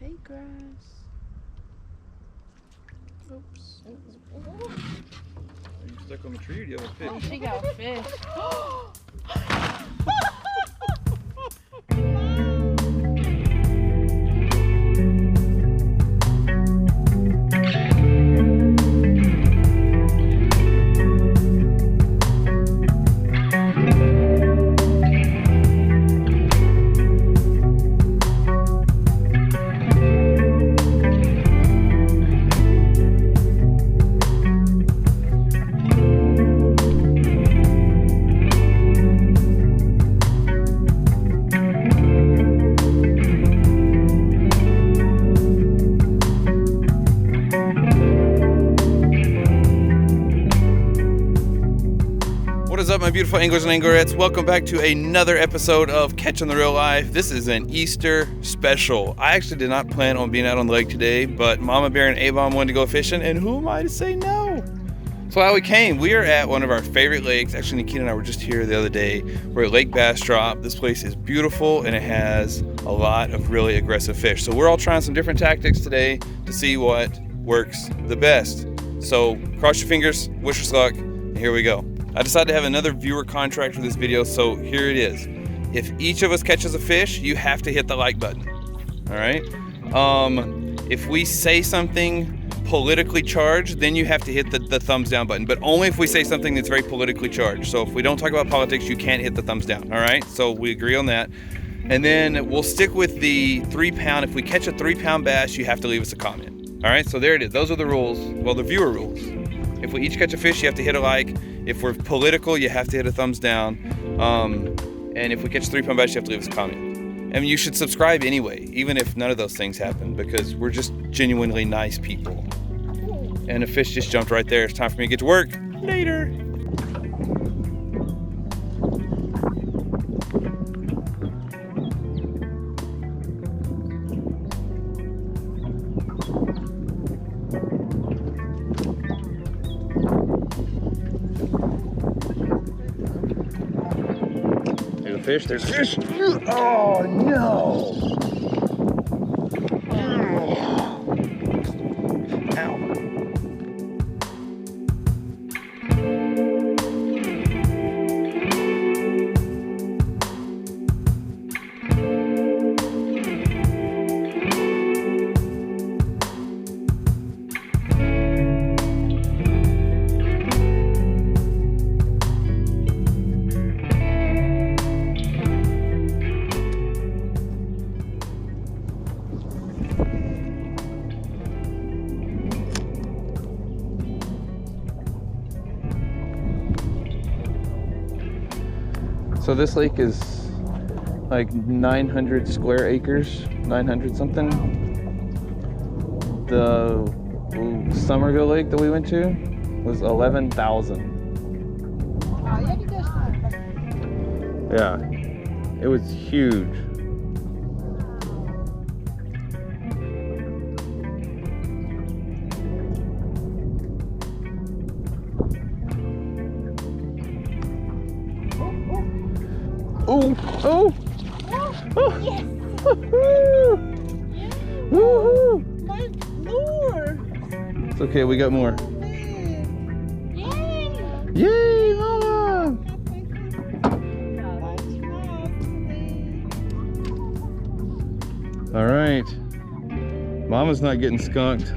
Hey, grass. Oops. Are you stuck on the tree or do you have a fish? Oh, she got a fish. What is up, my beautiful anglers and anglerettes? Welcome back to another episode of Catching the Real Life. This is an Easter special. I actually did not plan on being out on the lake today, but Mama Bear and Avon wanted to go fishing, and who am I to say no? So how we came, we are at one of our favorite lakes. Actually, Nikita and I were just here the other day. We're at Lake Bastrop. This place is beautiful, and it has a lot of really aggressive fish. So we're all trying some different tactics today to see what works the best. So cross your fingers, wish us luck, and here we go. I decided to have another viewer contract for this video, so here it is. If each of us catches a fish, you have to hit the like button, all right? If we say something politically charged, then you have to hit the thumbs down button, but only if we say something that's very politically charged. So if we don't talk about politics, you can't hit the thumbs down, all right? So we agree on that. And then we'll stick with the 3-pound. If we catch a 3-pound bass, you have to leave us a comment, all right? So there it is. Those are the rules, well, the viewer rules. If we each catch a fish, you have to hit a like. If we're political, you have to hit a thumbs down. And if we catch a 3-pound bass, you have to leave us a comment. And you should subscribe anyway, even if none of those things happen, because we're just genuinely nice people. And a fish just jumped right there. It's time for me to get to work. Later. Fish, there's fish. Oh no! Ow. So this lake is like 900 square acres, 900 something. The Somerville lake that we went to was 11,000. Yeah, it was huge. Oh, oh, oh, Yes. woohoo! My lure. It's okay, we got more. Yay. Yay, Mama! All right, Mama's not getting skunked.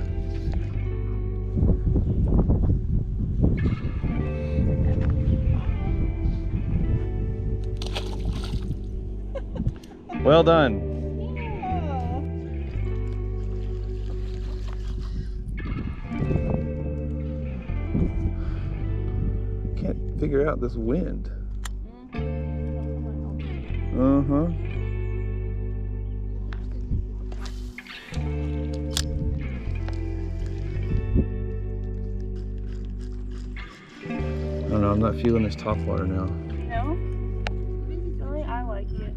Well done. Can't figure out this wind. Uh-huh. I don't know, I'm not feeling this top water now. No? Only I like it.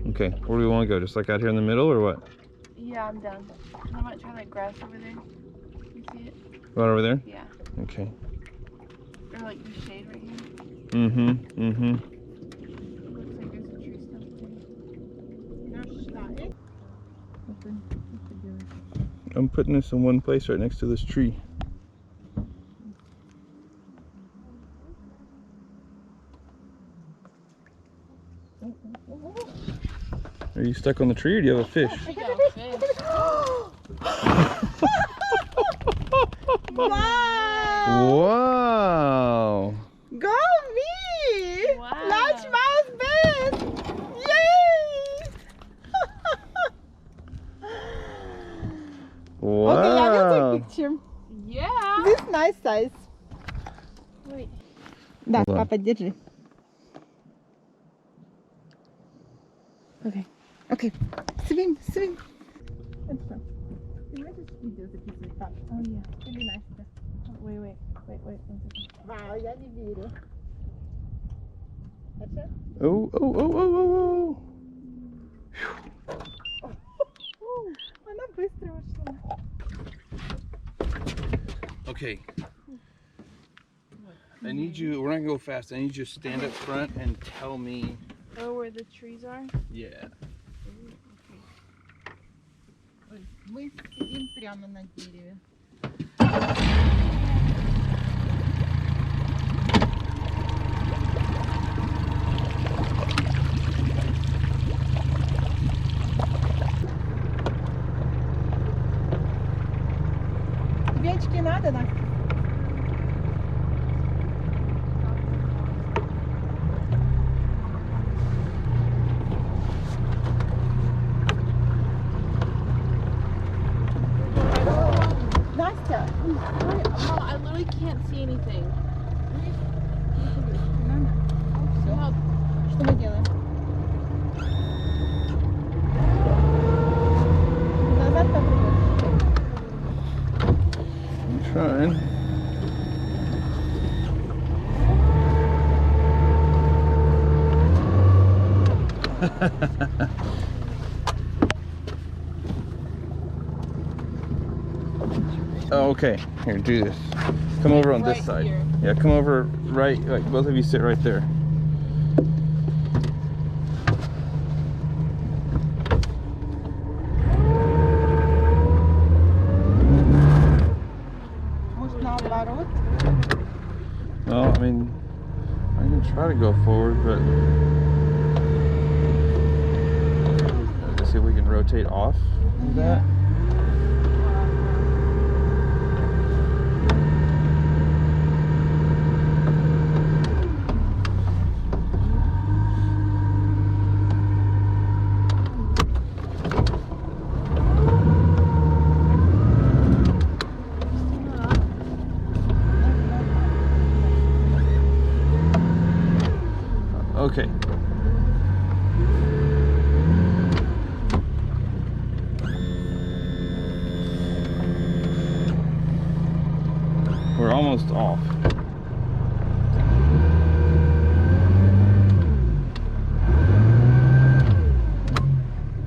Okay, where do we want to go? Just like out here in the middle or what? Yeah, I'm done. I might try that grass over there. You see it? Right over there? Yeah. Okay. Or like the shade right here. Mm-hmm. Mm-hmm. Look I'm putting this in one place right next to this tree. Are you stuck on the tree or do you have a fish? I got a fish. Wow! Wow! Go me! Wow. Largemouth bass! Yay! Wow! Okay, I will take picture. Yeah. This nice size. Wait. Да, Hold on. папа, держи. Okay. Okay. Swim, swim. It's fun. Ты можешь видео записывать, пап? Oh yeah. Или Настя? Wait. One second. Вау, я не верю. Хорошо? Oh! Она быстро ушла. Okay. I need you, we're not gonna go fast. I need you to stand up front and tell me. Oh, where the trees are? Yeah. Мы сидим прямо на дереве. Тебе очки надо, Настя? Настя, Mom, I literally can't see anything. Help. что мы делаем? Назад попробуй. I'm trying. Oh, okay. Here, do this. Come over on this Right side. here. Yeah, come over right. Like both of you sit right there. Может, наоборот? Well, I mean, I can try to go forward, but let's see if we can rotate off of that. Okay. We're almost off.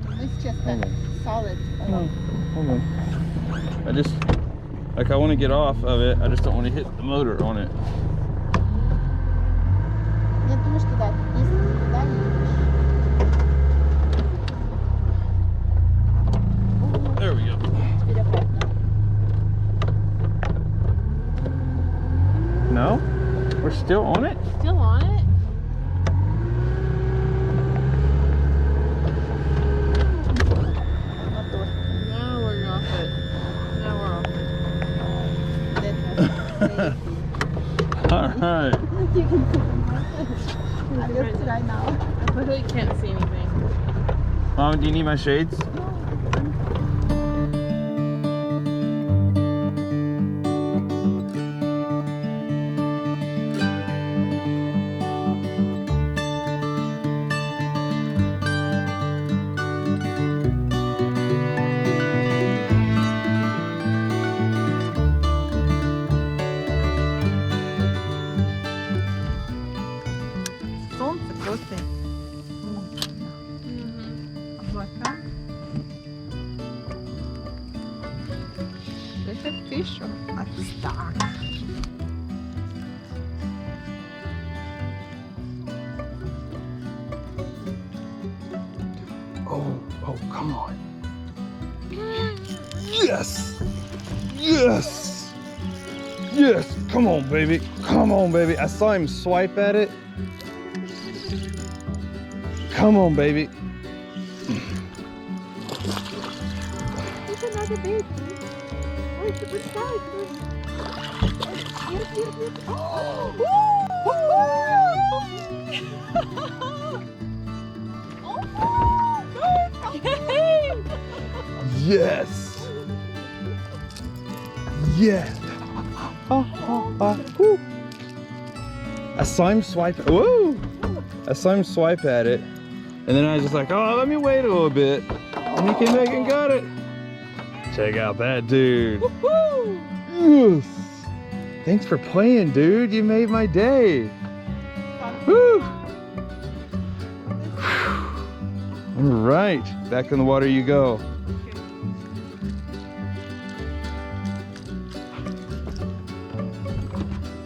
Мы сейчас Hold on. solid. No, hold on. I just, like, I want to get off of it. I just don't want to hit the motor on it. Я думаю, что да. Если ты туда едешь. There we go. Теперь обратно. No? We're still on it? Still on it? Мотор. Now we're off it. Now we're off. That was Alright. crazy. You can see them. I just try now. I literally can't see anything. Mom, do you need my shades? Солнце просто облака. Это fish or a star? Oh, come on. Yes! Yes! Yes! Come on, baby. Come on, baby. I saw him swipe at it. Come on, baby. It's another baby. Oh, it's a good size. Yes! Yes! Woo. I saw him swipe. Whoa! I saw him swipe at it, and then I was just like, oh, let me wait a little bit. And he came back and got it. Check out that dude. Yes! Thanks for playing, dude. You made my day. Woo! All right, back in the water you go.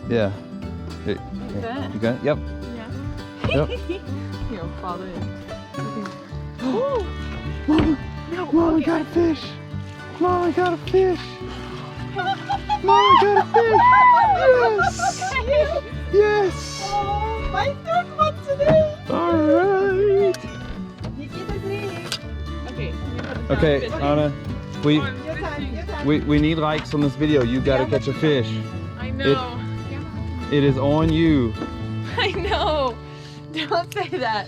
Yeah. Here, that? you got it? Yep. Yeah. Yep. You'll fall in. Mama, Mama got a fish. Mama got a fish. Mama got a fish. Yes. Yes. Oh, my third one today. All right. You get a drink. Okay. Okay, Anna, Your time, your time. we need likes on this video. You gotta catch a fish. I know. It is on you. I know. Don't say that.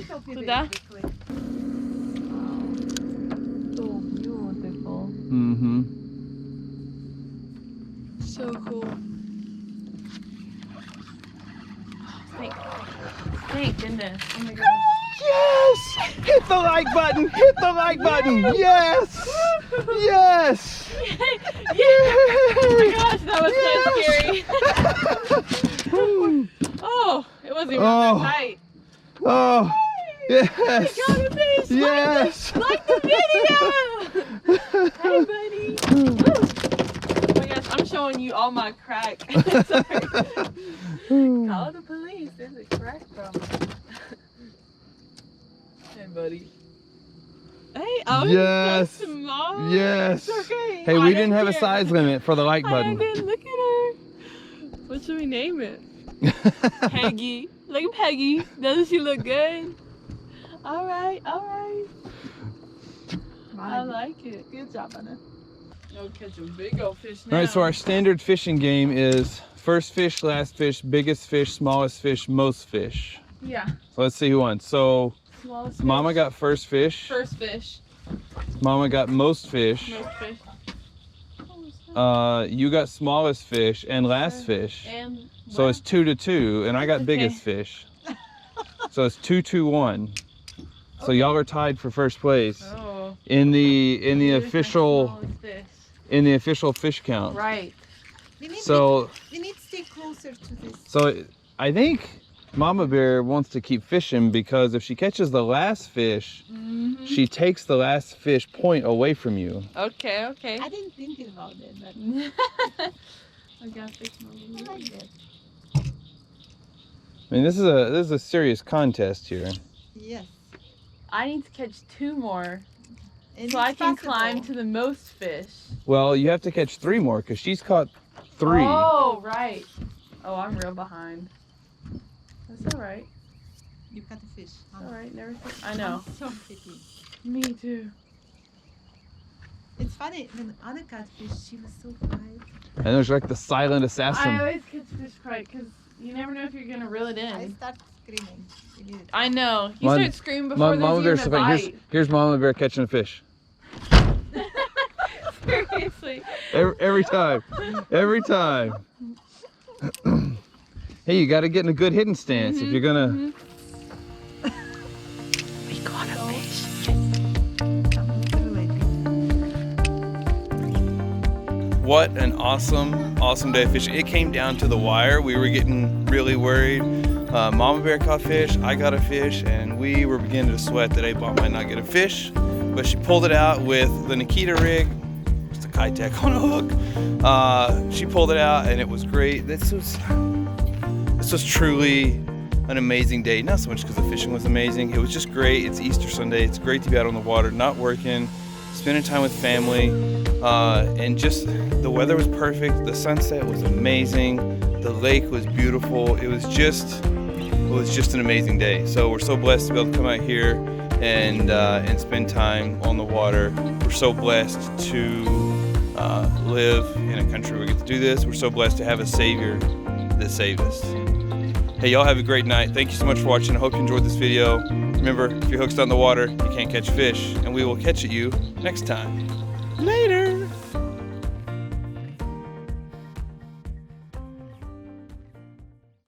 So Sudah? So beautiful. Mm-hmm. So cool. Thank goodness. Oh my gosh. Yes! Hit the like button! Hit the like button! Yes! Yes! Oh my gosh, that was so scary. Oh, it wasn't even that tight. Oh, yes! Got a fish. Yes! Like the video! Hey, buddy. Oh my gosh, I'm showing you all my crack. Sorry. Call the police. There's a crack problem. Hey, buddy. Hey, I was Yes. so small. Yes! It's okay. Hey, I we didn't have a care. size limit for the like I button. didn't look at her. What should we name it? Peggy. Look at Peggy. Doesn't she look good? All right, all right. I like it. Good job, Anna. You'll catch a big old fish now. All right, so our standard fishing game is first fish, last fish, biggest fish, smallest fish, most fish. Yeah. So let's see who won. So Smallest Mama fish. got first fish. First fish. Mama got most fish. Most fish. You got smallest fish and last fish. And So it's 2-2, and I got Okay. biggest fish. So it's 2-2-1. So y'all are tied for first place oh, in the here's my official smallest fish. fish count. Right. We need, So we need to stay closer to this. so I think Mama Bear wants to keep fishing because if she catches the last fish, Mm-hmm. she takes the last fish point away from you. Okay, okay. I didn't think about it, but I got this I one. like it. I mean, this is a serious contest here. Yes. I need to catch 2 more And so I it's can possible. climb to the most fish. Well, you have to catch 3 more because she's caught 3. Oh, right. Oh, I'm real behind. That's all right. You got the fish. It's all right. Never. I know. I'm so picky. Me too. It's funny, when Anna got fish, she was so quiet. And there's like the silent I assassin. always catch fish quiet because you never know if you're gonna reel it I in. start screaming. immediately. I know. You Mom- start screaming before Mama there's Bear's even a here's, bite. here's Mama Bear catching a fish. Seriously. Every time. Every time. Hey, you got to get in a good hitting stance if you're gonna. We caught a fish. What an awesome day of fishing. It came down to the wire. We were getting really worried. Mama Bear caught fish, I got a fish, and we were beginning to sweat that A-Bomb might not get a fish. But she pulled it out with the Nikita rig, just a Kitech on a hook. She pulled it out and it was great. This was truly an amazing day. Not so much because the fishing was amazing. It was just great. It's Easter Sunday. It's great to be out on the water, not working. spending time with family, and just the weather was perfect. The sunset was amazing. The lake was beautiful. It was just an amazing day. So we're so blessed to be able to come out here and spend time on the water. We're so blessed to live in a country where we get to do this. We're so blessed to have a Savior that saved us. Hey, y'all have a great night. Thank you so much for watching. I hope you enjoyed this video. Remember, if your hook's not in the water, you can't catch fish, and we will catch you next time. Later.